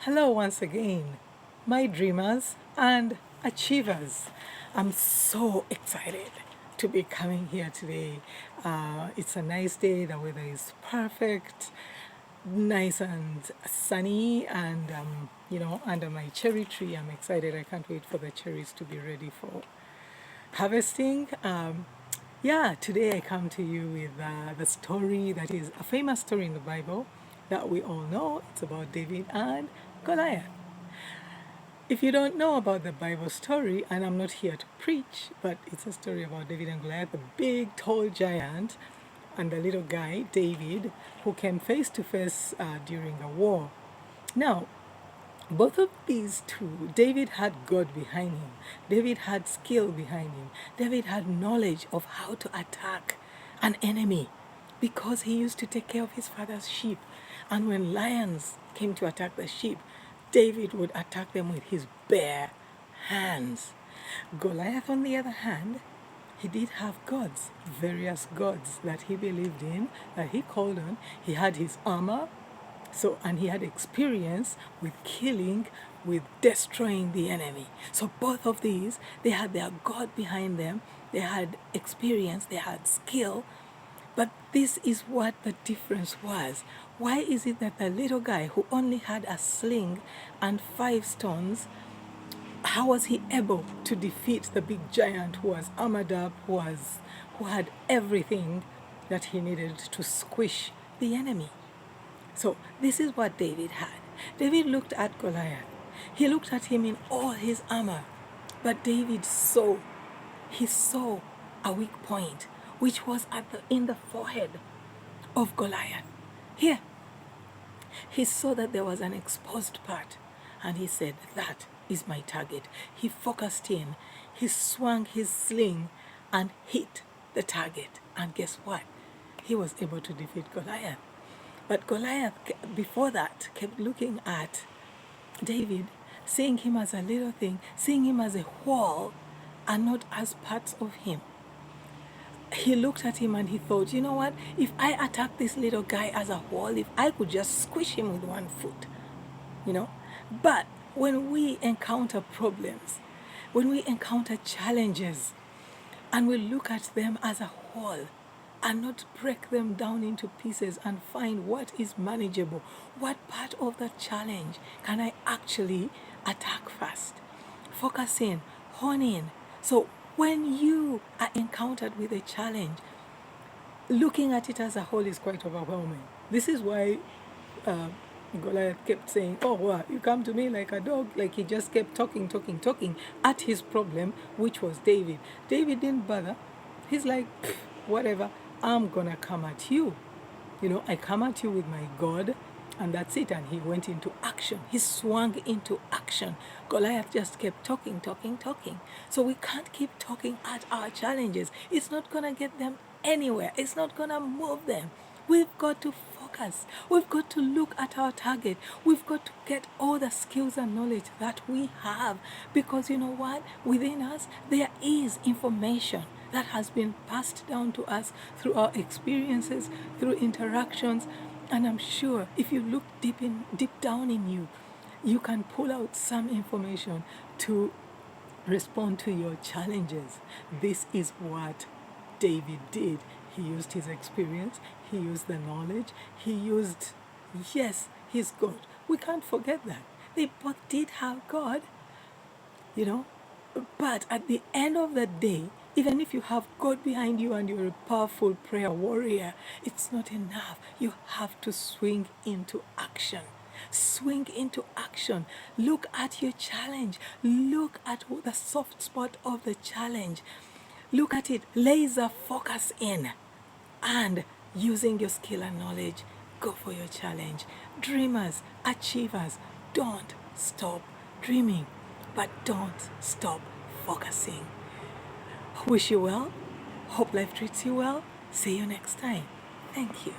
Hello once again, my dreamers and achievers. I'm so excited to be coming here today. It's a nice day, the weather is perfect, nice and sunny, and under my cherry tree. I'm excited. I can't wait for the cherries to be ready for harvesting. Today I come to you with the story that is a famous story in the Bible that we all know. It's about David and Goliath. If you don't know about the Bible story, and I'm not here to preach, but it's a story about David and Goliath, the big, tall giant and the little guy, David, who came face to face during a war. Now, both of these two, David had God behind him. David had skill behind him. David had knowledge of how to attack an enemy because he used to take care of his father's sheep. And when lions came to attack the sheep, David would attack them with his bare hands. Goliath, on the other hand, he did have gods, various gods that he believed in, that he called on. He had his armor, and he had experience with killing, with destroying the enemy. So both of these, they had their God behind them, they had experience, they had skill. But this is what the difference was. Why is it that the little guy who only had a sling and 5 stones, how was he able to defeat the big giant who was armored up, who had everything that he needed to squish the enemy? So this is what David had. David looked at Goliath. He looked at him in all his armor. But David saw a weak point, which was in the forehead of Goliath. Here, he saw that there was an exposed part, and he said, that is my target. He focused in, he swung his sling and hit the target. And guess what? He was able to defeat Goliath. But Goliath, before that, kept looking at David, seeing him as a little thing, seeing him as a whole, and not as parts of him. He looked at him and he thought, you know what? If I attack this little guy as a whole, if I could just squish him with one foot, But when we encounter problems, when we encounter challenges, and we look at them as a whole, and not break them down into pieces and find what is manageable. What part of the challenge can I actually attack first? Focus in, hone in. So when you are encountered with a challenge, looking at it as a whole is quite overwhelming. This is why Goliath kept saying, oh, wow, you come to me like a dog. Like he just kept talking at his problem, which was David. David didn't bother. He's like, whatever. I'm gonna come at you. I come at you with my God, and that's it. And he went into action. He swung into action. Goliath just kept talking. So we can't keep talking at our challenges. It's not gonna get them anywhere. It's not gonna move them. We've got to focus. We've got to look at our target. We've got to get all the skills and knowledge that we have. Because you know what? Within us, there is information that has been passed down to us through our experiences, through interactions. And I'm sure if you look deep down in you, you can pull out some information to respond to your challenges. This is what David did. He used his experience, he used the knowledge, he used, yes, his God. We can't forget that. They both did have God, But at the end of the day, even if you have God behind you and you're a powerful prayer warrior, it's not enough. You have to swing into action. Swing into action. Look at your challenge. Look at the soft spot of the challenge. Look at it. Laser focus in. And using your skill and knowledge, go for your challenge. Dreamers, achievers, don't stop dreaming, but don't stop focusing. Wish you well. Hope life treats you well. See you next time. Thank you.